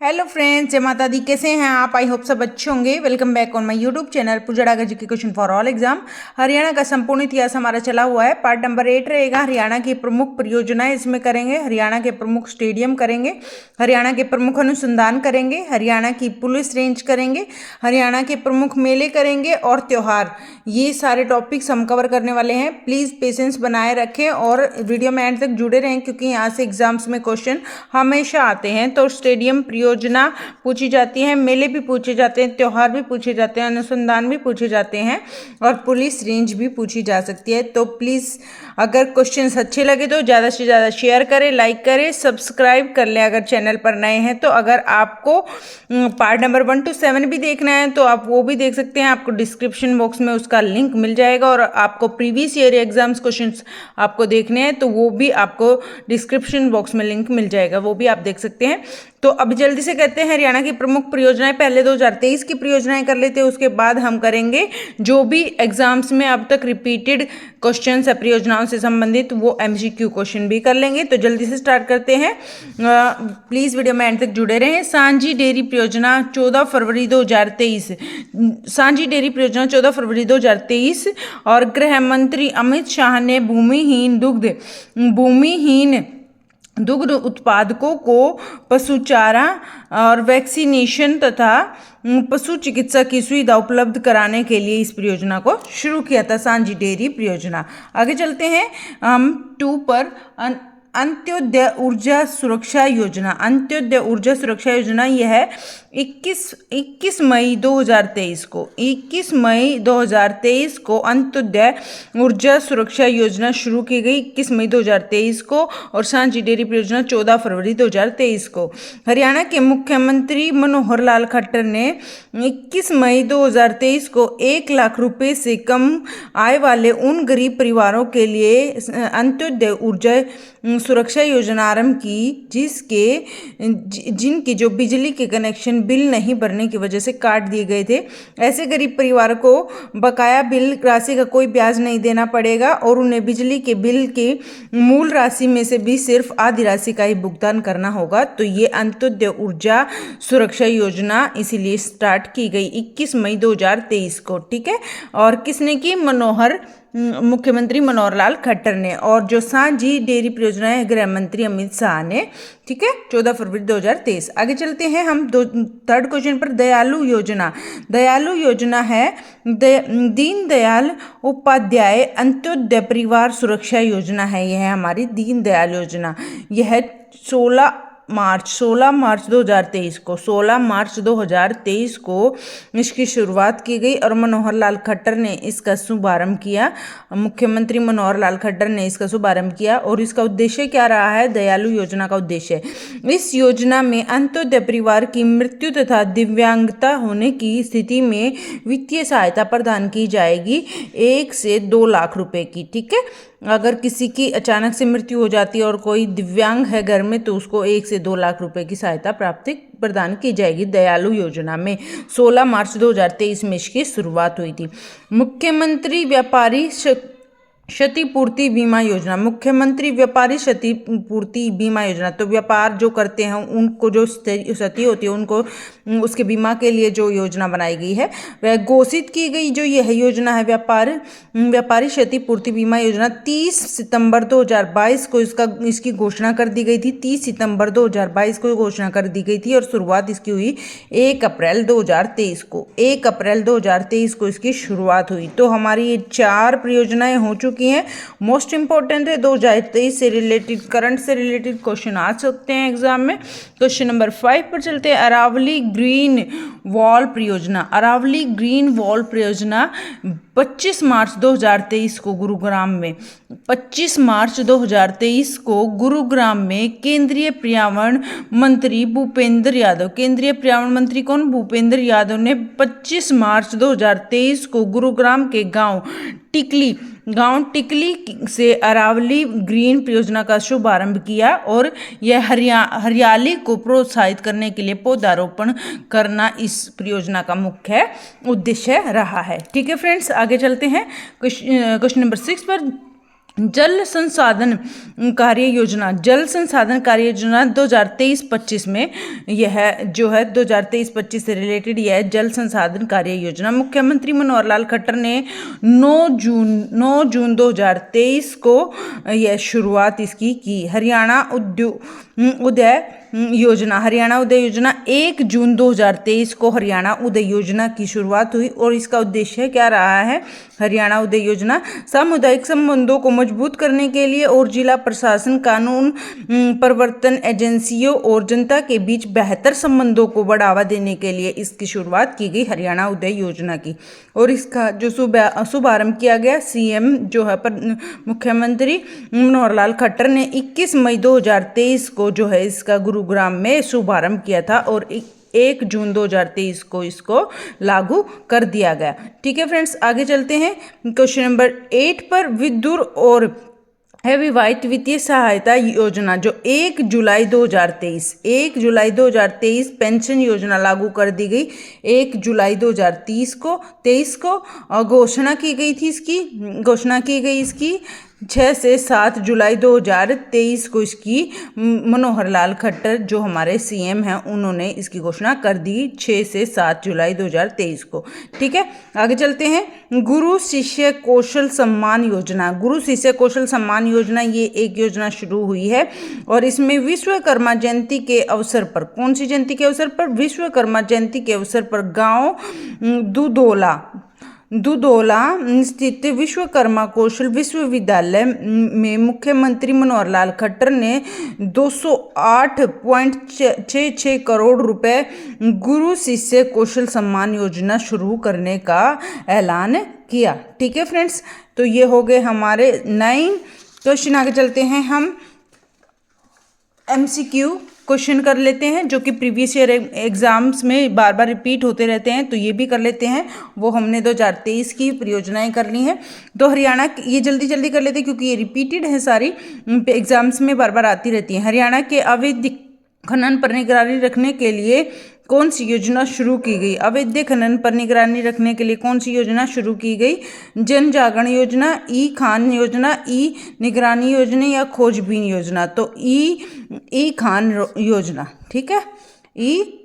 Hello friends, जय माता दी। कैसे हैं आप? आई होप सब अच्छे होंगे। Welcome back on my YouTube channel Pujra ji के question for all exam. Haryana का संपूर्ण इतिहास हमारा चला हुआ है। पार्ट नंबर 8 रहेगा। हरियाणा की प्रमुख परियोजनाएं इसमें करेंगे, हरियाणा के प्रमुख स्टेडियम करेंगे, हरियाणा के प्रमुख अनुसंधान करेंगे, हरियाणा की पुलिस रेंज करेंगे, हरियाणा के प्रमुख मेले करेंगे और त्योहार। ये सारे टॉपिक्स हम कवर करने वाले हैं। प्लीज़ पेशेंस बनाए रखें और वीडियो में एंड तक जुड़े रहें, क्योंकि यहाँ से एग्जाम्स में क्वेश्चन हमेशा आते हैं। तो स्टेडियम योजना पूछी जाती है, मेले भी पूछे जाते हैं, त्योहार भी पूछे जाते हैं, अनुसंधान भी पूछे जाते हैं और पुलिस रेंज भी पूछी जा सकती है। तो प्लीज़ अगर क्वेश्चंस अच्छे लगे तो ज़्यादा से ज़्यादा शेयर करें, लाइक करें, सब्सक्राइब कर लें अगर चैनल पर नए हैं तो। अगर आपको पार्ट नंबर 1 to 7 भी देखना है तो आप वो भी देख सकते हैं। आपको डिस्क्रिप्शन बॉक्स में उसका लिंक मिल जाएगा। और आपको प्रीवियस ईयर एग्जाम्स क्वेश्चंस आपको देखने हैं तो वो भी आपको डिस्क्रिप्शन बॉक्स में लिंक मिल जाएगा, वो भी आप देख सकते हैं। तो अब जल्दी से कहते हैं हरियाणा की प्रमुख परियोजनाएं। पहले 2023 की परियोजनाएं कर लेते हैं, उसके बाद हम करेंगे जो भी एग्जाम्स में अब तक रिपीटेड क्वेश्चंस है परियोजनाओं से संबंधित, वो एमसीक्यू क्वेश्चन भी कर लेंगे। तो जल्दी से स्टार्ट करते हैं। प्लीज़ वीडियो में एंड तक जुड़े रहें। सांझी डेयरी परियोजना 14 फरवरी 2023, सांझी डेयरी परियोजना 14 फरवरी 2023। और गृह मंत्री अमित शाह ने भूमिहीन दुग्ध उत्पादकों को पशु चारा और वैक्सीनेशन तथा पशु चिकित्सा की सुविधा उपलब्ध कराने के लिए इस परियोजना को शुरू किया था, सांझी डेयरी परियोजना। आगे चलते हैं हम 2 पर। अंत्योदय ऊर्जा सुरक्षा योजना। अंत्योदय ऊर्जा सुरक्षा योजना यह 21 मई 2023 को 21 मई 2023 को अंत्योदय ऊर्जा सुरक्षा योजना शुरू की गई, 21 मई 2023 को। और सांझी डेयरी परियोजना 14 फरवरी 2023 को। हरियाणा के मुख्यमंत्री मनोहर लाल खट्टर ने 21 मई 2023 को 1 लाख रुपए से कम आय वाले उन गरीब परिवारों के लिए अंत्योदय ऊर्जा सुरक्षा योजना आरंभ की, जिनकी जो बिजली के कनेक्शन बिल नहीं भरने की वजह से काट दिए गए थे। ऐसे गरीब परिवार को बकाया बिल राशि का कोई ब्याज नहीं देना पड़ेगा और उन्हें बिजली के बिल की मूल राशि में से भी सिर्फ आधी राशि का ही भुगतान करना होगा। तो ये अंत्योदय ऊर्जा सुरक्षा योजना इसीलिए स्टार्ट की गई 21 मई 2023 को। ठीक है, और किसने की? मुख्यमंत्री मनोहर लाल खट्टर ने। और जो सांझी डेयरी परियोजना है, गृह मंत्री अमित शाह ने। ठीक है, 14 फरवरी 2023। आगे चलते हैं हम 3rd क्वेश्चन पर। दयालु योजना। दयालु योजना है दीनदयाल उपाध्याय अंत्योदय परिवार सुरक्षा योजना है। यह है हमारी दीनदयाल योजना। यह 16 मार्च 2023 को 16 मार्च 2023 को इसकी शुरुआत की गई और मनोहर लाल खट्टर ने इसका शुभारंभ किया। मुख्यमंत्री मनोहर लाल खट्टर ने इसका शुभारंभ किया। और इसका उद्देश्य क्या रहा है? दयालु योजना का उद्देश्य, इस योजना में अंत्योदय परिवार की मृत्यु तथा दिव्यांगता होने की स्थिति में वित्तीय सहायता प्रदान की जाएगी 1 से 2 लाख रुपए की। ठीक है, अगर किसी की अचानक से मृत्यु हो जाती है और कोई दिव्यांग है घर में तो उसको 1 से 2 लाख रुपए की सहायता प्रदान की जाएगी दयालु योजना में। 16 मार्च 2023 में इसकी शुरुआत हुई थी। मुख्यमंत्री व्यापारी क्षतिपूर्ति बीमा योजना। मुख्यमंत्री व्यापारी क्षतिपूर्ति बीमा योजना, तो व्यापार जो करते हैं उनको जो क्षति होती है उनको उसके बीमा के लिए जो योजना बनाई गई है वह घोषित की गई। जो यह योजना है व्यापारी क्षतिपूर्ति बीमा योजना 30 सितंबर 2022 को इसकी घोषणा कर दी गई थी। 30 सितंबर 2022 को घोषणा कर दी गई थी और शुरुआत इसकी हुई 1 अप्रैल 2023 को। 1 अप्रैल 2023 को इसकी शुरुआत हुई। तो हमारी ये 4 परियोजनाएं हो चुकी हैं। मोस्ट इंपॉर्टेंट है 2023 से रिलेटेड, करंट से रिलेटेड क्वेश्चन आ सकते हैं एग्जाम में। क्वेश्चन नंबर 5 पर चलते हैं। अरावली ग्रीन वॉल परियोजना। अरावली ग्रीन वॉल परियोजना 25 मार्च 2023 को गुरुग्राम में 25 मार्च 2023 को गुरुग्राम में केंद्रीय पर्यावरण मंत्री भूपेंद्र यादव, केंद्रीय पर्यावरण मंत्री कौन? भूपेंद्र यादव ने 25 मार्च 2023 को गुरुग्राम के गांव टिकली से अरावली ग्रीन परियोजना का शुभारंभ किया। और यह हरियाली को प्रोत्साहित करने के लिए पौधारोपण करना इस परियोजना का मुख्य उद्देश्य रहा है। ठीक है फ्रेंड्स, आगे चलते हैं क्वेश्चन नंबर 6 पर। जल संसाधन कार्य योजना 2023-25 में यह जो है 2023-25 से रिलेटेड यह है जल संसाधन कार्य योजना। मुख्यमंत्री मनोहर लाल खट्टर ने 9 जून 2023 को यह शुरुआत इसकी की। हरियाणा उदय योजना 1 जून 2023 को हरियाणा उदय योजना की शुरुआत हुई और इसका उद्देश्य क्या रहा है? हरियाणा उदय योजना सामुदायिक संबंधों को मजबूत करने के लिए और जिला प्रशासन, कानून प्रवर्तन एजेंसियों और जनता के बीच बेहतर संबंधों को बढ़ावा देने के लिए इसकी शुरुआत की गई, हरियाणा उदय योजना की। और इसका जो शुभारंभ किया गया सीएम जो है मुख्यमंत्री मनोहर लाल खट्टर ने 21 मई 2023 को जो है इसका गुरुग्राम में शुभारंभ किया था और 1 जून 2023 को इसको लागू कर दिया गया। ठीक है फ्रेंड्स, आगे चलते हैं क्वेश्चन नंबर 8 पर। विद्युत और हेवीवाइट वित्तीय सहायता योजना जो 1 जुलाई 2023 पेंशन योजना लागू कर दी गई। 1 जुलाई 2023 को घोषणा की गई थी इसकी 6 से 7 जुलाई 2023 को इसकी मनोहर लाल खट्टर जो हमारे सीएम हैं उन्होंने इसकी घोषणा कर दी 6 से 7 जुलाई 2023 को। ठीक है, आगे चलते हैं। गुरु शिष्य कौशल सम्मान योजना ये एक योजना शुरू हुई है और इसमें विश्वकर्मा जयंती के अवसर पर, कौन सी जयंती के अवसर पर? विश्वकर्मा जयंती के अवसर पर गांव दुधौला स्थित विश्वकर्मा कौशल विश्वविद्यालय में मुख्यमंत्री मनोहर लाल खट्टर ने 208.66 करोड़ रुपए गुरु शिष्य कौशल सम्मान योजना शुरू करने का ऐलान किया। ठीक है फ्रेंड्स, तो ये हो गए हमारे 9 क्वेश्चन। आगे चलते हैं, हम MCQ क्वेश्चन कर लेते हैं जो कि प्रीवियस ईयर एग्जाम्स में बार बार रिपीट होते रहते हैं, तो ये भी कर लेते हैं। वो हमने 2023 की परियोजनाएं कर ली हैं, तो हरियाणा ये जल्दी कर लेते हैं क्योंकि ये रिपीटेड है, सारी एग्जाम्स में बार बार आती रहती हैं। हरियाणा के अवैध खनन पर निगरानी रखने के लिए कौन सी योजना शुरू की गई? अवैध खनन पर निगरानी रखने के लिए कौन सी योजना शुरू की गई? जन जागरण योजना, ई खान योजना, ई निगरानी योजना या खोजबीन योजना? तो ई खान योजना। ठीक है, ई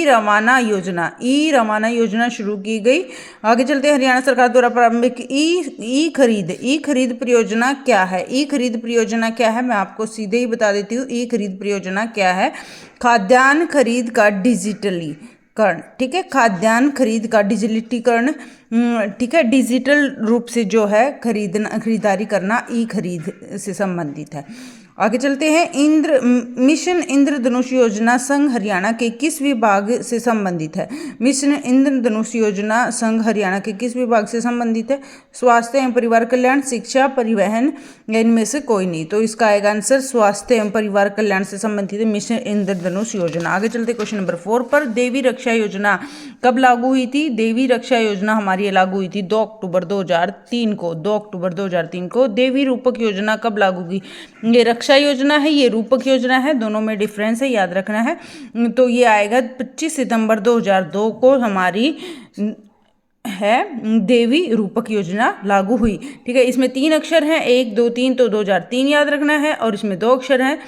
रवाना योजना शुरू की गई। आगे चलते हैं, हरियाणा सरकार द्वारा प्रारंभिक ई खरीद परियोजना क्या है? ई खरीद परियोजना क्या है मैं आपको सीधे ही बता देती हूँ। ई खरीद परियोजना क्या है? खाद्यान्न खरीद का डिजिटलीकरण। ठीक है, खाद्यान्न खरीद का डिजिटलीकरण। ठीक है, डिजिटल रूप से जो है खरीदारी करना ई खरीद से संबंधित है। आगे चलते हैं, मिशन इंद्रधनुष योजना संघ हरियाणा के किस विभाग से संबंधित है? मिशन इंद्रधनुष योजना संघ हरियाणा के किस विभाग से संबंधित है? स्वास्थ्य एवं परिवार कल्याण, शिक्षा, परिवहन, इनमें से कोई नहीं। तो इसका आएगा आंसर स्वास्थ्य एवं परिवार कल्याण से संबंधित है मिशन इंद्रधनुष योजना। आगे चलते क्वेश्चन नंबर 4 पर। देवी रक्षा योजना कब लागू हुई थी? देवी रक्षा योजना हमारी लागू हुई थी 2 अक्टूबर 2003 को। देवी रूपक योजना कब लागू की? ये रक्षा योजना है, ये रूपक योजना है, दोनों में डिफरेंस है, याद रखना है। तो ये आएगा 25 सितंबर 2002 को हमारी है देवी रूपक योजना लागू हुई। ठीक है, इसमें 3 अक्षर हैं, 1 2 3, तो 2003 याद रखना है। और इसमें 2 अक्षर हैं,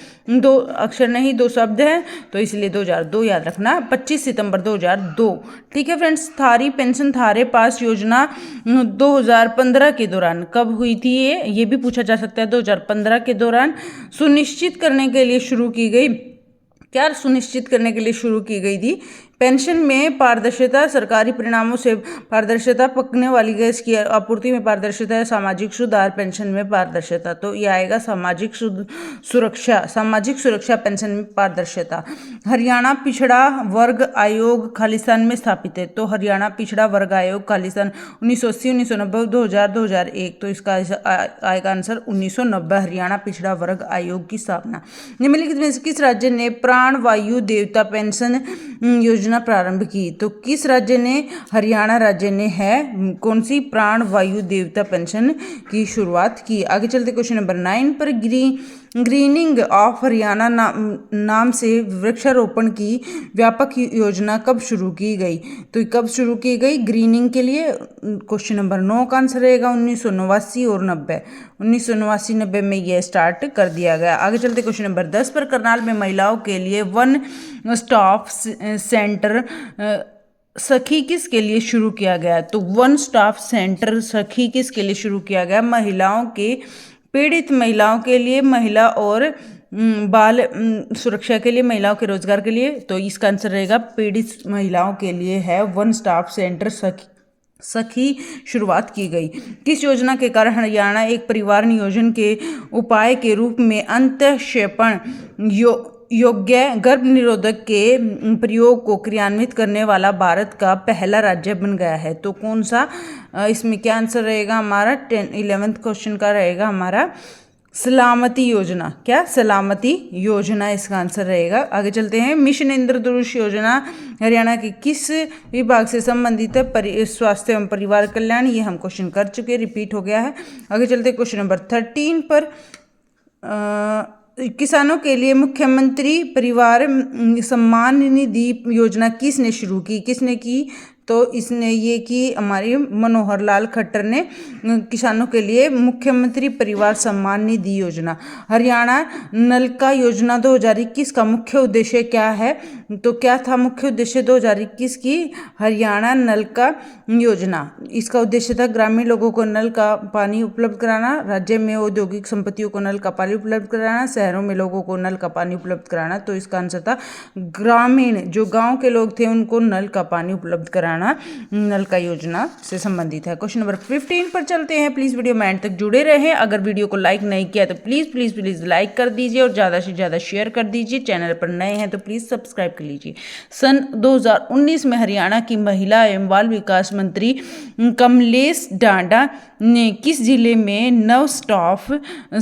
2 अक्षर नहीं 2 शब्द हैं, तो इसलिए 2002 याद रखना, 25 सितंबर 2002। ठीक है फ्रेंड्स, थारी पेंशन थारे पास योजना 2015 के दौरान कब हुई थी? ये भी पूछा जा सकता है। 2015 के दौरान सुनिश्चित करने के लिए शुरू की गई। क्या सुनिश्चित करने के लिए शुरू की गई थी? पेंशन में पारदर्शिता, सरकारी परिणामों से पारदर्शिता, पकने वाली गैस की आपूर्ति में पारदर्शिता, सामाजिक सुधार, पेंशन में पारदर्शिता। तो यह आएगा सामाजिक सुरक्षा पेंशन में पारदर्शिता। हरियाणा पिछड़ा वर्ग आयोग खालिस्तान में स्थापित है। तो हरियाणा पिछड़ा वर्ग आयोग खालिस्तान 1980, 1990, 2000, 2001। तो इसका आएगा आंसर 1990, हरियाणा पिछड़ा वर्ग आयोग की स्थापना। निम्नलिखित में से किस राज्य ने प्राण वायु देवता पेंशन योजना प्रारंभ की? तो किस राज्य ने? हरियाणा राज्य ने है कौन सी प्राण वायु देवता पेंशन की शुरुआत की। आगे चलते क्वेश्चन नंबर 9 पर। ग्रीनिंग ऑफ हरियाणा नाम से वृक्षारोपण की व्यापक योजना कब शुरू की गई? तो कब शुरू की गई ग्रीनिंग के लिए? क्वेश्चन नंबर 9 का आंसर रहेगा 1989 और 90। 1989-90 में यह स्टार्ट कर दिया गया। आगे चलते क्वेश्चन नंबर 10 पर। करनाल में महिलाओं के लिए वन स्टॉप सेंटर सखी किसके लिए शुरू किया गया? तो वन स्टॉप सेंटर सखी किसके लिए शुरू किया गया? महिलाओं के, पीड़ित महिलाओं के लिए, महिला और बाल सुरक्षा के लिए, महिलाओं के रोजगार के लिए। तो इसका आंसर रहेगा पीड़ित महिलाओं के लिए है वन स्टॉप सेंटर सखी शुरुआत की गई। किस योजना के कारण हरियाणा एक परिवार नियोजन के उपाय के रूप में अंतःक्षेपण योग्य गर्भ निरोधक के प्रयोग को क्रियान्वित करने वाला भारत का पहला राज्य बन गया है? तो कौन सा इसमें क्या आंसर रहेगा हमारा? 11th क्वेश्चन का रहेगा हमारा सलामती योजना। क्या? सलामती योजना इसका आंसर रहेगा। आगे चलते हैं। मिशन इंद्रधनुष योजना हरियाणा के किस विभाग से संबंधित है? स्वास्थ्य एवं परिवार कल्याण। ये हम क्वेश्चन कर चुके, रिपीट हो गया है। आगे चलते हैं क्वेश्चन नंबर 13 पर। किसानों के लिए मुख्यमंत्री परिवार सम्मान निधि योजना किसने शुरू की? किसने की? तो इसने ये की हमारी मनोहर लाल खट्टर ने किसानों के लिए मुख्यमंत्री परिवार सम्मान निधि योजना। हरियाणा नलका योजना 2021 का मुख्य उद्देश्य क्या है? तो क्या था मुख्य उद्देश्य 2021 की हरियाणा नलका योजना? इसका उद्देश्य था ग्रामीण लोगों को नल का पानी उपलब्ध कराना, राज्य में औद्योगिक संपत्तियों को नल का पानी उपलब्ध कराना, शहरों में लोगों को नल का पानी उपलब्ध कराना। तो इसका आंसर था ग्रामीण, जो गाँव के लोग थे उनको नल का पानी उपलब्ध कराना नल का योजना से संबंधित है। क्वेश्चन नंबर 15 पर चलते हैं। प्लीज वीडियो में एंड तक जुड़े रहें। अगर वीडियो को लाइक नहीं किया तो प्लीज प्लीज प्लीज लाइक कर दीजिए और ज्यादा से ज्यादा शेयर कर दीजिए। चैनल पर नए हैं तो प्लीज सब्सक्राइब कर लीजिए। सन 2019 में हरियाणा की महिला एवं बाल विकास मंत्री कमलेश ढांडा ने किस जिले में नव स्टाफ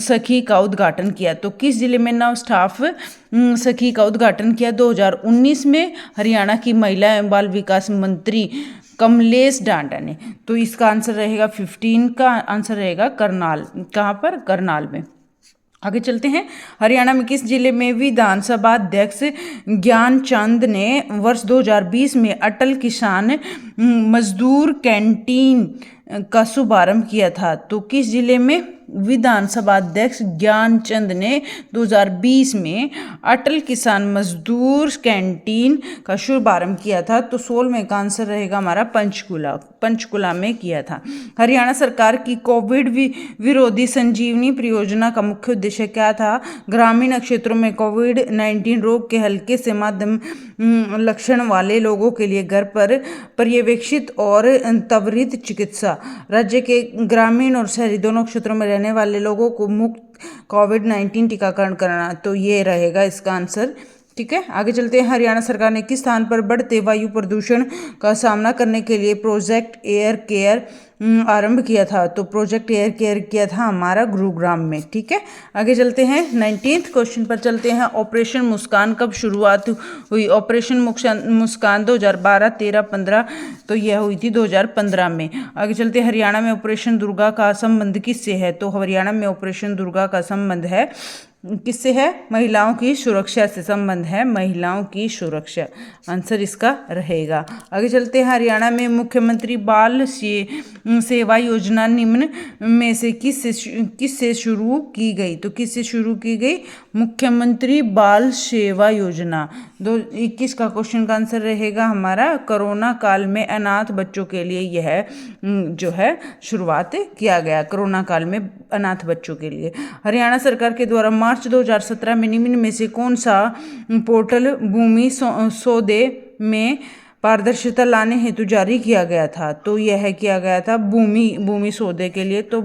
सखी का उद्घाटन किया? तो किस जिले में नव स्टाफ सखी का उद्घाटन किया? 2019 में हरियाणा की महिला एवं बाल विकास मंत्री कमलेश ढांडा ने। तो इसका आंसर रहेगा 15 का आंसर रहेगा करनाल। कहाँ पर? करनाल में। आगे चलते हैं। हरियाणा में किस जिले में विधानसभा अध्यक्ष ज्ञानचंद ने वर्ष 2020 में अटल किसान मजदूर कैंटीन का शुभारंभ किया था? तो किस जिले में विधानसभा अध्यक्ष ज्ञानचंद ने 2020 में अटल किसान मजदूर कैंटीन का शुभारंभ किया था? तो 16वें का आंसर रहेगा हमारा पंचकुला में किया था। हरियाणा सरकार की कोविड विरोधी संजीवनी परियोजना का मुख्य उद्देश्य क्या था? ग्रामीण क्षेत्रों में कोविड-19 रोग के हल्के से मध्यम लक्षण वाले लोगों के लिए घर पर पर्यवेक्षित और त्वरित चिकित्सा। राज्य के ग्रामीण और शहरी दोनों क्षेत्रों में रहने वाले लोगों को मुफ्त कोविड-19 टीकाकरण कराना। तो ये रहेगा इसका आंसर। ठीक है, आगे चलते हैं। हरियाणा सरकार ने किस स्थान पर बढ़ते वायु प्रदूषण का सामना करने के लिए प्रोजेक्ट एयर केयर आरंभ किया था? तो प्रोजेक्ट एयर केयर किया था हमारा गुरुग्राम में। ठीक है, आगे चलते हैं। 19th क्वेश्चन पर चलते हैं। ऑपरेशन मुस्कान कब शुरुआत हुई? ऑपरेशन मुस्कान 2012, 13, 15। तो यह हुई थी 2015 में। आगे चलते हैं। हरियाणा में ऑपरेशन दुर्गा का संबंध किससे है? तो हरियाणा में ऑपरेशन दुर्गा का संबंध है किससे है? महिलाओं की सुरक्षा से संबंध है, महिलाओं की सुरक्षा आंसर इसका रहेगा। आगे चलते हैं। हरियाणा में मुख्यमंत्री बाल सेवा योजना निम्न में से किससे शुरू की गई? तो किससे शुरू की गई? मुख्यमंत्री बाल सेवा योजना 2021 का क्वेश्चन का आंसर रहेगा हमारा कोरोना काल में अनाथ बच्चों के लिए यह जो है शुरुआत किया गया, कोरोना काल में अनाथ बच्चों के लिए। हरियाणा सरकार के द्वारा मार्च 2017 में निम्न में से कौन सा पोर्टल भूमि सौदे में पारदर्शिता लाने हेतु जारी किया गया था? तो यह किया गया था भूमि सौदे के लिए। तो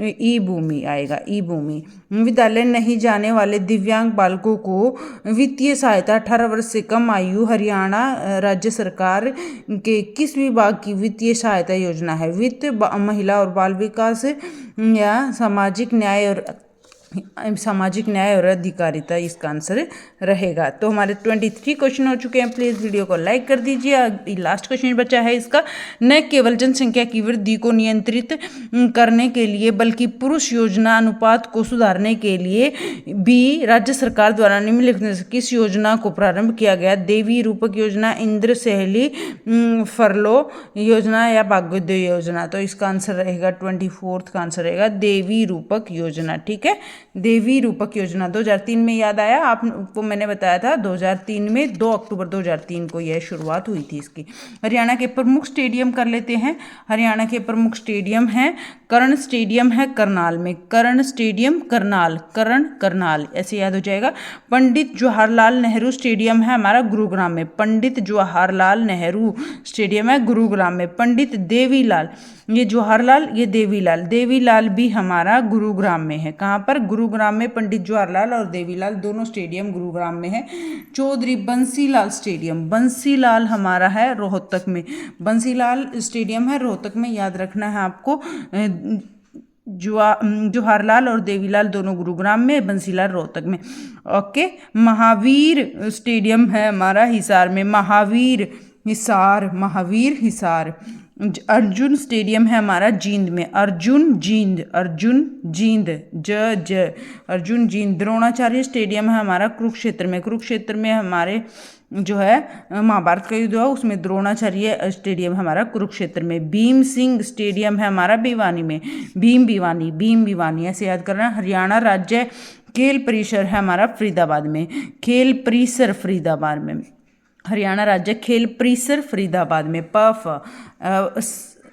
ई भूमि आएगा, ई भूमि। विद्यालय नहीं जाने वाले दिव्यांग बालकों को वित्तीय सहायता 18 वर्ष से कम आयु हरियाणा राज्य सरकार के किस विभाग की वित्तीय सहायता योजना है? वित्त, महिला और बाल विकास या सामाजिक न्याय और सामाजिक न्याय और अधिकारिता इसका आंसर रहेगा। तो हमारे 23 क्वेश्चन हो चुके हैं। प्लीज़ वीडियो को लाइक कर दीजिए। लास्ट क्वेश्चन बचा है इसका, न केवल जनसंख्या की वृद्धि को नियंत्रित करने के लिए बल्कि पुरुष योजना अनुपात को सुधारने के लिए भी राज्य सरकार द्वारा निम्नलिखित में से किस योजना को प्रारंभ किया गया? देवी रूपक योजना, इंद्र सहली फरलो योजना या भाग्योदय योजना? तो इसका आंसर रहेगा 24 का आंसर रहेगा देवी रूपक योजना। ठीक है, देवी रूपक योजना 2003 में याद आया आपको, मैंने बताया था 2003 में 2 अक्टूबर 2003 को यह शुरुआत हुई थी इसकी। हरियाणा के प्रमुख स्टेडियम कर लेते हैं। हरियाणा के प्रमुख स्टेडियम हैं, कर्ण स्टेडियम है करनाल में, कर्ण स्टेडियम करनाल, कर्ण करनाल ऐसे याद हो जाएगा। पंडित जवाहरलाल नेहरू स्टेडियम है हमारा गुरुग्राम में, पंडित जवाहरलाल नेहरू स्टेडियम है गुरुग्राम में। पंडित देवीलाल, ये जवाहरलाल ये देवीलाल, देवीलाल भी हमारा गुरुग्राम में है। कहाँ पर? गुरुग्राम में पंडित जवाहरलाल और देवीलाल दोनों स्टेडियम गुरुग्राम में है। चौधरी बंसीलाल स्टेडियम, बंसीलाल हमारा है रोहतक में, बंसीलाल स्टेडियम है रोहतक में, याद रखना है आपको। जवाहरलाल और देवीलाल दोनों गुरुग्राम में, बंसीलाल रोहतक में। ओके, महावीर स्टेडियम है हमारा हिसार में, महावीर हिसार, महावीर हिसार। अर्जुन स्टेडियम है हमारा जींद में, अर्जुन जींद, अर्जुन जींद ज अर्जुन जींद। द्रोणाचार्य स्टेडियम है हमारा कुरुक्षेत्र में, कुरुक्षेत्र में हमारे जो है महाभारत का युद्ध हुआ उसमें द्रोणाचार्य स्टेडियम हमारा कुरुक्षेत्र में। भीम सिंह स्टेडियम है हमारा भिवानी में, भीम भिवानी, भीम भिवानी ऐसे याद करना। हरियाणा राज्य खेल परिसर है हमारा फरीदाबाद में, खेल परिसर फरीदाबाद में, हरियाणा राज्य खेल परिसर फरीदाबाद में।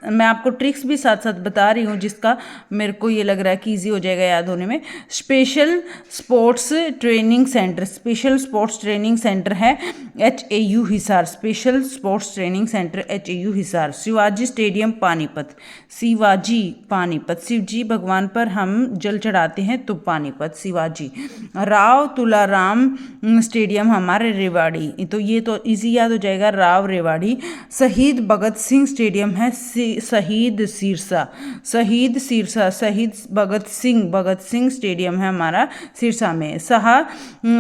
मैं आपको ट्रिक्स भी साथ साथ बता रही हूँ जिसका मेरे को ये लग रहा है कि इजी हो जाएगा याद होने में। Special sports training centre, special sports training centre है HAU Hisar, special sports training centre HAU Hisar. Shivaji stadium Panipat, Shivaji Panipat, Shivji भगवान पर हम जल चढ़ाते हैं तो पानीपत, शिवाजी। राव तुलाराम स्टेडियम हमारे रेवाड़ी, तो ये तो इजी याद हो जाएगा, राव रेवाड़ी। शहीद भगत सिंह स्टेडियम है शहीद सिरसा, शहीद सिरसा, शहीद भगत सिंह स्टेडियम है हमारा सिरसा में। शाह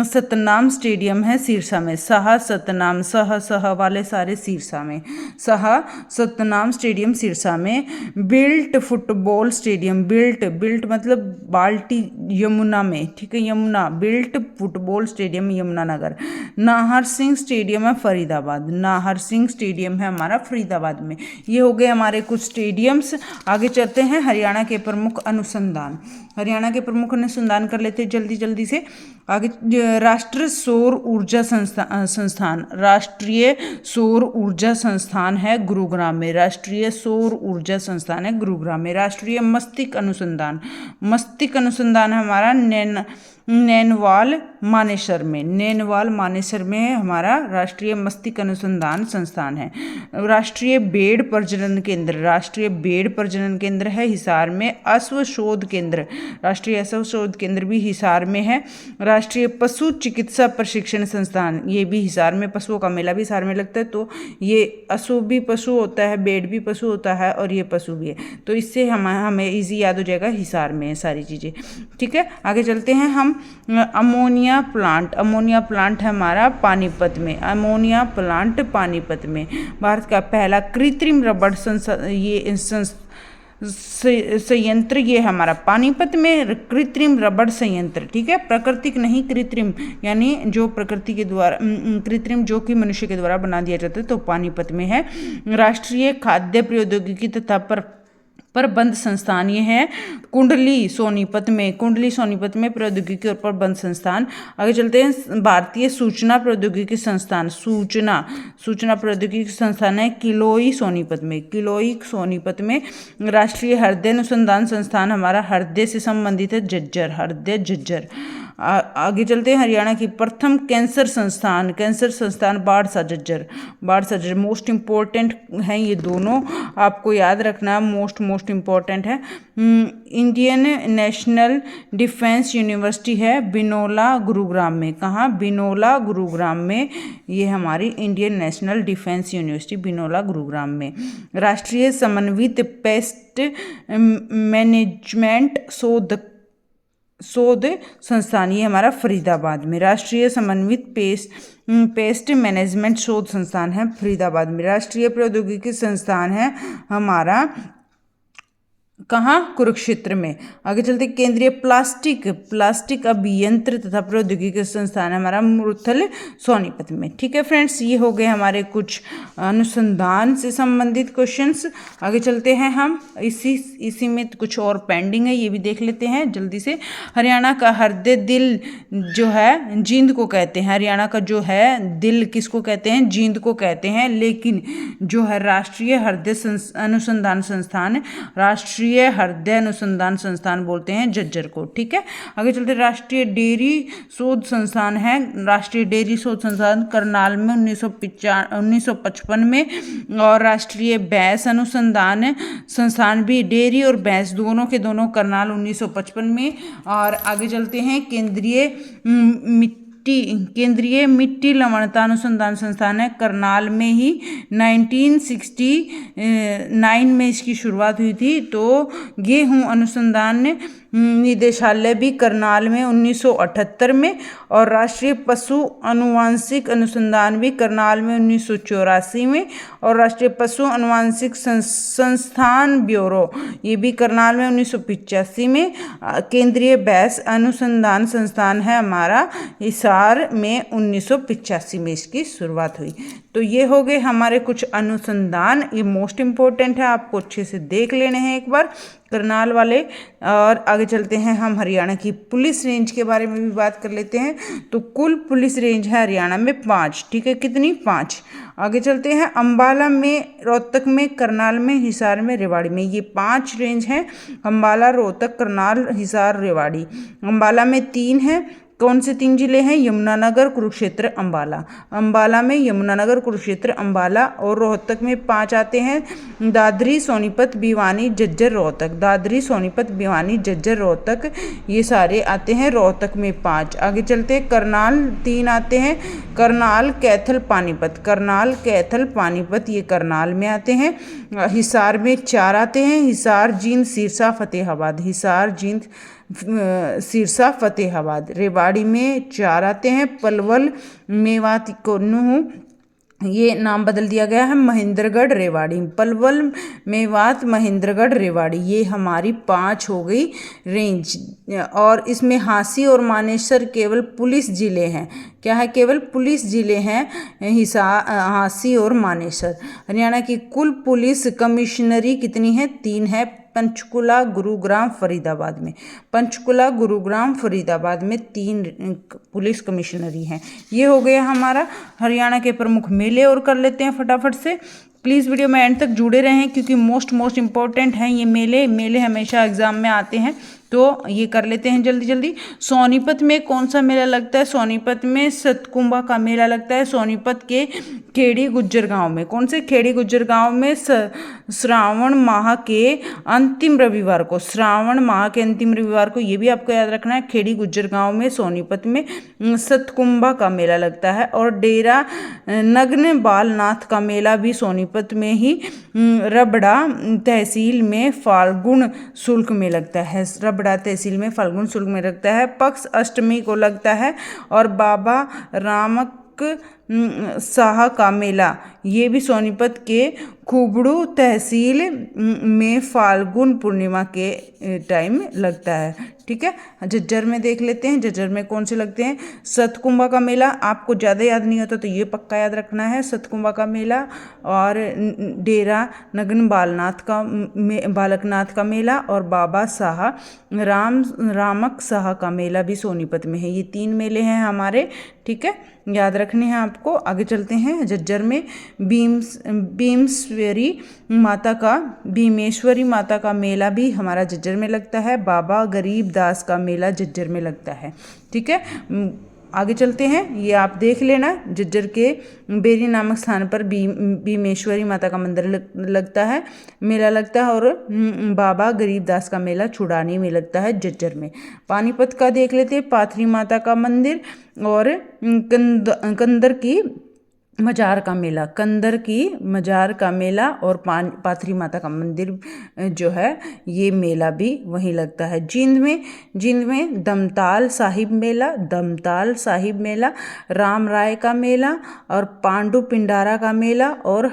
सतनाम स्टेडियम है सिरसा में, शाह सतनाम, सह वाले सारे सिरसा में, शाह सतनाम स्टेडियम सिरसा में। बिल्ट फुटबॉल स्टेडियम, बिल्ट मतलब बाल्टी, यमुना में, ठीक है, Yamuna, built football stadium Yamunanagar. Nahar Singh stadium है फरीदाबाद, नाहर सिंह स्टेडियम है हमारा फरीदाबाद में। ये हो गए हमारे कुछ स्टेडियम्स। आगे चलते हैं हरियाणा के प्रमुख अनुसंधान, हरियाणा के प्रमुख अनुसंधान कर लेते हैं जल्दी से। आगे राष्ट्रीय सौर ऊर्जा संस्थान, राष्ट्रीय सौर ऊर्जा संस्थान है गुरुग्राम में, राष्ट्रीय सौर ऊर्जा संस्थान है गुरुग्राम में। राष्ट्रीय मस्तिष्क अनुसंधान, मस्तिष्क अनुसंधान हमारा नैनवाल मानेसर में, नैनवाल मानेसर में हमारा राष्ट्रीय मस्तिष्क अनुसंधान संस्थान है। राष्ट्रीय भेड़ प्रजनन केंद्र, राष्ट्रीय भेड़ प्रजनन केंद्र है हिसार में। अश्व शोध केंद्र, राष्ट्रीय अश्व शोध केंद्र भी हिसार में है। राष्ट्रीय पशु चिकित्सा प्रशिक्षण संस्थान, ये भी हिसार में, पशुओं का मेला भी हिसार में लगता है, तो ये अश्व भी पशु होता है, भेड़ भी पशु होता है और ये पशु भी है, तो इससे हमें इजी याद हो जाएगा हिसार में सारी चीज़ें। ठीक है, आगे चलते हैं हम। अमोनिया प्लांट, अमोनिया प्लांट है हमारा पानीपत में, अमोनिया प्लांट पानीपत में। भारत का पहला कृत्रिम रबड़ संयंत्र ये हमारा पानीपत में, कृत्रिम रबड़ संयंत्र। ठीक है, प्राकृतिक नहीं कृत्रिम, यानी जो प्रकृति के द्वारा, कृत्रिम जो कि मनुष्य के द्वारा बना दिया जाता है, तो पानीपत में है। राष्ट्रीय खाद्य प्रौद्योगिकी तथा प्रबंध संस्थान ये है कुंडली सोनीपत में, कुंडली सोनीपत में प्रौद्योगिकी और प्रबंध संस्थान। आगे चलते हैं, भारतीय सूचना प्रौद्योगिकी संस्थान, सूचना प्रौद्योगिकी संस्थान है किलोई सोनीपत में, किलोई सोनीपत में। राष्ट्रीय हृदय अनुसंधान संस्थान हमारा हृदय से संबंधित है, झज्जर, हृदय झज्जर। आगे चलते हैं, हरियाणा की प्रथम कैंसर संस्थान बाड़सा झज्जर, बाड़सा झज्जर। मोस्ट इंपॉर्टेंट हैं ये दोनों, आपको याद रखना, मोस्ट इंपॉर्टेंट है। इंडियन नेशनल डिफेंस यूनिवर्सिटी है बिनोला गुरुग्राम में, कहाँ? बिनोला गुरुग्राम में, ये हमारी Indian national defence university Binola Gurugram में। राष्ट्रीय समन्वित पेस्ट मैनेजमेंट शोध शोध संस्थान, ये हमारा फरीदाबाद में। राष्ट्रीय समन्वित पेस्ट मैनेजमेंट शोध संस्थान है फरीदाबाद में। राष्ट्रीय प्रौद्योगिकी संस्थान है हमारा कहाँ, कुरुक्षेत्र में। आगे चलते, केंद्रीय प्लास्टिक अभियंत्र तथा प्रौद्योगिकी संस्थान हमारा मुरथल सोनीपत में। ठीक है फ्रेंड्स, ये हो गए हमारे कुछ अनुसंधान से संबंधित क्वेश्चंस। आगे चलते हैं हम, इसी में कुछ और पेंडिंग है, ये भी देख लेते हैं जल्दी से। हरियाणा का हृदय दिल जो है जींद को कहते हैं। हरियाणा का जो है दिल किसको कहते हैं, जींद को कहते हैं। लेकिन जो है राष्ट्रीय हृदय अनुसंधान संस्थान, राष्ट्रीय हृदय अनुसंधान संस्थान बोलते हैं झज्जर को। ठीक है, आगे चलते, राष्ट्रीय डेयरी शोध संस्थान है। राष्ट्रीय डेयरी शोध संस्थान करनाल में 1955 में। और राष्ट्रीय भैंस अनुसंधान संस्थान भी डेयरी और भैंस दोनों के दोनों करनाल 1955 में। और आगे चलते हैं, केंद्रीय मिट्टी लवणता अनुसंधान संस्थान है करनाल में ही 1969 में इसकी शुरुआत हुई थी। तो गेहूं अनुसंधान निदेशालय भी करनाल में 1978 में। और राष्ट्रीय पशु अनुवांशिक अनुसंधान भी करनाल में 1984 में। और राष्ट्रीय पशु अनुवांशिक संस्थान ब्यूरो, ये भी करनाल में 1985 में। केंद्रीय भैंस अनुसंधान संस्थान है हमारा हिसार में 1985 में इसकी शुरुआत हुई। तो ये हो गए हमारे कुछ अनुसंधान, ये मोस्ट इम्पोर्टेंट है, आपको अच्छे से देख लेने हैं एक बार करनाल वाले। और आगे चलते हैं हम हरियाणा की पुलिस रेंज के बारे में भी बात कर लेते हैं। तो कुल पुलिस रेंज है हरियाणा में 5। ठीक है, कितनी, 5। आगे चलते हैं, अंबाला में, रोहतक में, करनाल में, हिसार में, रेवाड़ी में, ये 5 रेंज हैं। अंबाला, रोहतक, करनाल, हिसार, रेवाड़ी। अंबाला में 3 है। कौन से 3 जिले हैं, यमुनानगर, कुरुक्षेत्र, अंबाला। अंबाला में यमुनानगर, कुरुक्षेत्र, अंबाला। और रोहतक में 5 आते हैं, दादरी, सोनीपत, भिवानी, झज्जर, रोहतक। दादरी, सोनीपत, भिवानी, झज्जर, रोहतक, ये सारे आते हैं रोहतक में 5। आगे चलते हैं, करनाल 3 आते हैं, करनाल, कैथल, पानीपत। करनाल, कैथल, पानीपत, ये करनाल में आते हैं। हिसार में 4 आते हैं, हिसार, जींद, सिरसा, फतेहाबाद। हिसार, जींद, सिरसा, फतेहाबाद। रेवाड़ी में 4 आते हैं, पलवल, मेवात, कोन्नू, ये नाम बदल दिया गया है, महेंद्रगढ़, रेवाड़ी। पलवल, मेवात, महेंद्रगढ़, रेवाड़ी, ये हमारी 5 हो गई रेंज। और इसमें हांसी और मानेसर केवल पुलिस जिले हैं। क्या है, केवल पुलिस जिले हैं हांसी और मानेसर। हरियाणा की कुल पुलिस कमिश्नरी कितनी है, 3 है। पंचकुला, गुरुग्राम, फरीदाबाद में। पंचकुला, गुरुग्राम, फरीदाबाद में 3 पुलिस कमिश्नरी हैं। ये हो गया हमारा हरियाणा के प्रमुख मेले। और कर लेते हैं फटाफट से, प्लीज़ वीडियो में एंड तक जुड़े रहें क्योंकि मोस्ट इम्पॉर्टेंट हैं ये मेले हमेशा एग्जाम में आते हैं। तो ये कर लेते हैं जल्दी जल्दी। सोनीपत में कौन सा मेला लगता है, सोनीपत में सतकुंभा का मेला लगता है। सोनीपत के खेड़ी गुज्जर गांव में। कौन से, खेड़ी गुज्जर गांव में श्रावण माह के अंतिम रविवार को, श्रावण माह के अंतिम रविवार को, ये भी आपको याद रखना है, खेड़ी गुज्जर गांव में सोनीपत में सतकुंभा का मेला लगता है। और डेरा नग्न बालनाथ का मेला भी सोनीपत में ही रबड़ा तहसील में फाल्गुन शुल्क में लगता है। रबड़ा तहसील में फाल्गुन शुल्क में लगता है। पक्ष अष्टमी को लगता है। और बाबा रामक शाह का मेला, ये भी सोनीपत के खुबड़ू तहसील में फाल्गुन पूर्णिमा के टाइम लगता है। ठीक है, झज्जर में देख लेते हैं, झज्जर में कौन से लगते हैं। सतकुंभा का मेला, आपको ज़्यादा याद नहीं होता तो ये पक्का याद रखना है, सतकुंभा का मेला। और डेरा नग्न बालकनाथ का मेला। और बाबा शाह रामक शाह का मेला भी सोनीपत में है। ये 3 मेले हैं हमारे। ठीक है, याद रखने हैं आपको। आगे चलते हैं, झज्जर में भीमेश्वरी माता का मेला भी हमारा झज्जर में लगता है। बाबा गरीबदास का मेला झज्जर में लगता है। ठीक है, आगे चलते हैं, ये आप देख लेना। झज्जर के बेरी नामक स्थान पर भीमेश्वरी माता का मंदिर लगता है, मेला लगता है। और बाबा गरीबदास का मेला छुड़ानी में लगता है झज्जर में। पानीपत का देख लेते हैं, पाथरी माता का मंदिर। और कंदर की मजार का मेला, कंदर की मजार का मेला और पाथरी माता का मंदिर जो है ये मेला भी वहीं लगता है। जींद में दमताल साहिब मेला, राम राय का मेला और पांडु पिंडारा का मेला और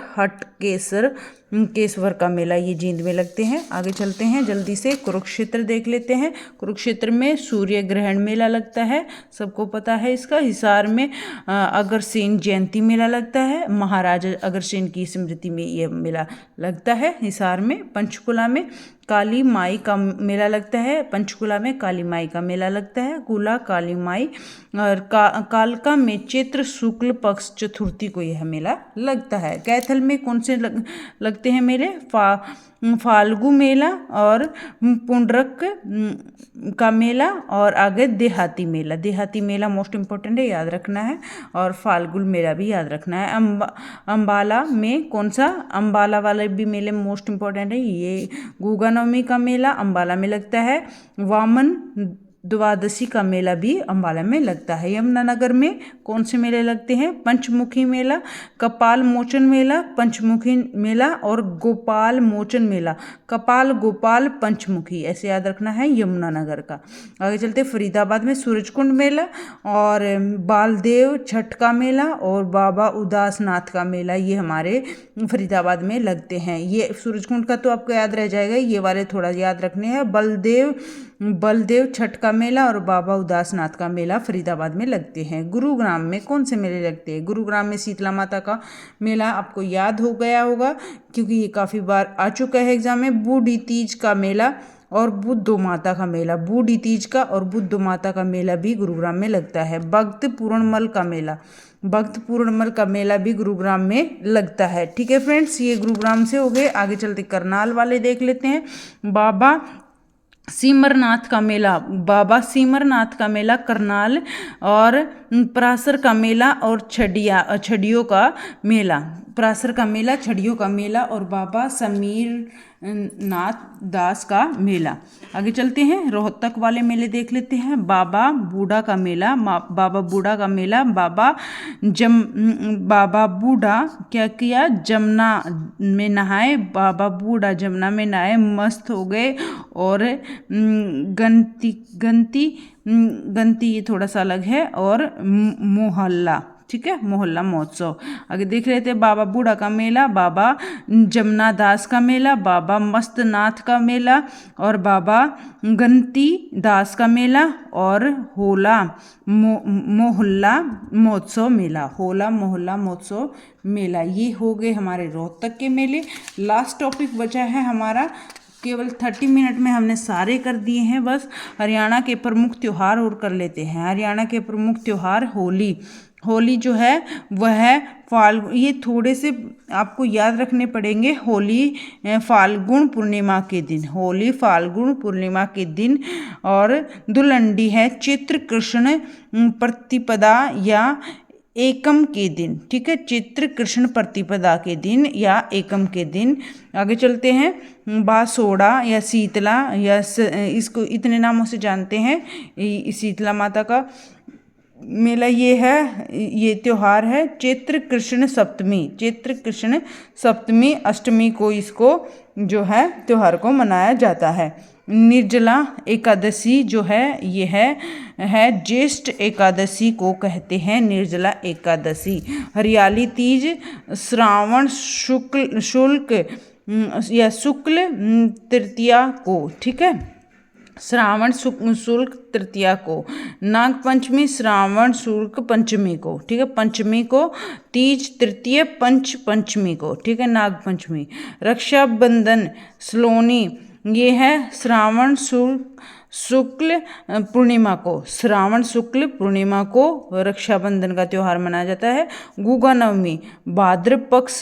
केसवर का मेला ये जींद में लगते हैं। आगे चलते हैं, जल्दी से कुरुक्षेत्र देख लेते हैं। कुरुक्षेत्र में सूर्य ग्रहण मेला लगता है, सबको पता है इसका। हिसार में अग्रसेन जयंती मेला लगता है, महाराजा अग्रसेन की स्मृति में यह मेला लगता है हिसार में। पंचकुला में काली माई का मेला लगता है, पंचकुला में काली माई का मेला लगता है, कुला काली माई। और कालका में चैत्र शुक्ल पक्ष चतुर्थी को यह मेला लगता है। कैथल में कौन से लगते हैं मेले? फाल्गु मेला और पुंडरक का मेला और आगे देहाती मेला मोस्ट इम्पोर्टेंट है, याद रखना है। और फाल्गुन मेला भी याद रखना है। अम्बाला में कौन सा? अम्बाला वाले भी मेले मोस्ट इम्पोर्टेंट है। ये गुगा नवमी का मेला अम्बाला में लगता है। वामन द्वादशी का मेला भी अम्बाला में लगता है। यमुनानगर में कौन से मेले लगते हैं? पंचमुखी मेला, कपाल मोचन मेला, पंचमुखी मेला और गोपाल मोचन मेला। कपाल गोपाल पंचमुखी ऐसे याद रखना है यमुनानगर का। आगे चलते, फरीदाबाद में सूरजकुंड मेला और बालदेव छठ का मेला और बाबा उदासनाथ का मेला ये हमारे फरीदाबाद में लगते हैं। ये सूरजकुंड का तो आपको याद रह जाएगा, ये वाले थोड़ा याद रखने हैं। बलदेव छठ का मेला और बाबा उदासनाथ का मेला फरीदाबाद में लगते हैं। गुरुग्राम में कौन से मेले लगते हैं? गुरुग्राम में शीतला माता का मेला आपको याद हो गया होगा क्योंकि ये काफ़ी बार आ चुका है एग्जाम में। बूढ़ी तीज का मेला और बुद्ध माता का मेला, बूढ़ी तीज का और बुद्ध माता का मेला भी गुरुग्राम में लगता है। भक्त पूर्णमल का मेला भी गुरुग्राम में लगता है। ठीक है फ्रेंड्स, ये गुरुग्राम से हो गए। आगे चलते करनाल वाले देख लेते हैं। बाबा सिमरनाथ का मेला करनाल और परासर का मेला और छड़ियों का मेला, परासर का मेला, छड़ियों का मेला और बाबा समीर नाथ दास का मेला। आगे चलते हैं, रोहतक वाले मेले देख लेते हैं। बाबा बूढ़ा का मेला, बाबा बूढ़ा क्या किया? जमुना में नहाए, बाबा बूढ़ा जमुना में नहाए, मस्त हो गए। और गंती ये थोड़ा सा अलग है। और मोहल्ला, ठीक है, मोहल्ला महोत्सव। आगे देख रहे थे, बाबा बूढ़ा का मेला, बाबा जमुना दास का मेला, बाबा मस्तनाथ का मेला और बाबा गंती दास का मेला और मोहल्ला महोत्सव मेला। ये हो गए हमारे रोहतक के मेले। लास्ट टॉपिक बचा है हमारा, केवल 30 मिनट में हमने सारे कर दिए हैं बस। हरियाणा के प्रमुख त्यौहार और कर लेते हैं। हरियाणा के प्रमुख त्यौहार होली जो है वह है ये थोड़े से आपको याद रखने पड़ेंगे। होली फाल्गुन पूर्णिमा के दिन और धुलंडी है चैत्र कृष्ण प्रतिपदा या एकम के दिन, ठीक है, चित्र कृष्ण प्रतिपदा के दिन या एकम के दिन। आगे चलते हैं, बासोड़ा या शीतला या इसको इतने नामों से जानते हैं। शीतला माता का मेला ये त्योहार है। चैत्र कृष्ण सप्तमी अष्टमी को इसको जो है त्योहार को मनाया जाता है। निर्जला एकादशी जो है ये है ज्येष्ठ एकादशी को कहते हैं निर्जला एकादशी। हरियाली तीज श्रावण शुक्ल तृतीया को, ठीक है, श्रावण शुक्ल तृतीया को। नाग पंचमी श्रावण शुक्ल पंचमी को, ठीक है, पंचमी को। तीज तृतीय पंचमी को, ठीक है, नाग पंचमी। रक्षाबंधन सलोनी ये है श्रावण शुक्ल पूर्णिमा को रक्षाबंधन का त्यौहार मनाया जाता है। गुगा नवमी भाद्र पक्ष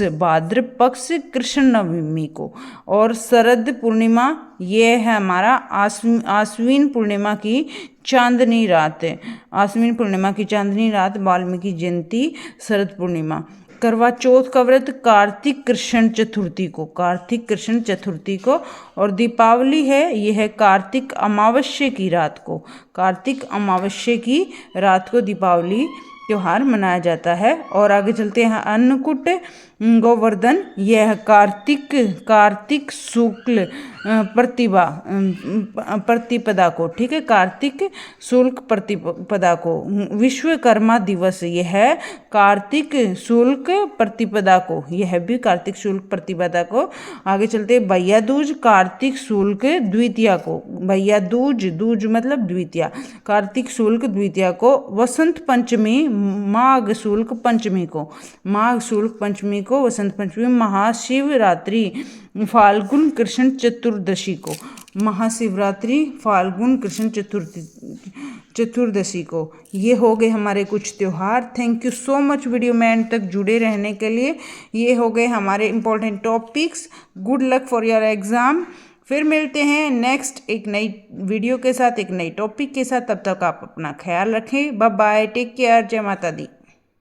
कृष्ण नवमी को। और शरद पूर्णिमा ये है हमारा आश्विन पूर्णिमा की चांदनी रात वाल्मीकि जयंती शरद पूर्णिमा। करवा चौथ का व्रत कार्तिक कृष्ण चतुर्थी को। और दीपावली है यह है कार्तिक अमावस्या की रात को दीपावली त्यौहार मनाया जाता है। और आगे चलते हैं अन्नकूट गोवर्धन, यह कार्तिक शुक्ल प्रतिपदा को, ठीक है, कार्तिक शुक्ल प्रतिपदा को विश्वकर्मा दिवस, यह कार्तिक शुक्ल प्रतिपदा को, यह भी कार्तिक शुक्ल प्रतिपदा को। आगे चलते भैया दूज कार्तिक शुक्ल द्वितीया को, भैया दूज मतलब द्वितीया, कार्तिक शुक्ल द्वितीया को। वसंत पंचमी माघ शुक्ल पंचमी को, माघ शुक्ल पंचमी को वसंत पंचमी। महाशिवरात्रि फाल्गुन कृष्ण चतुर्दशी को, महाशिवरात्रि फाल्गुन कृष्ण चतुर्दशी को। ये हो गए हमारे कुछ त्यौहार। Thank you so much video में एंड तक जुड़े रहने के लिए। ये हो गए हमारे important topics. Good luck for your exam. फिर मिलते हैं नेक्स्ट एक नई वीडियो के साथ, एक नई टॉपिक के साथ। तब तक आप अपना ख्याल रखें। बाय बाय, टेक केयर, जय माता दी।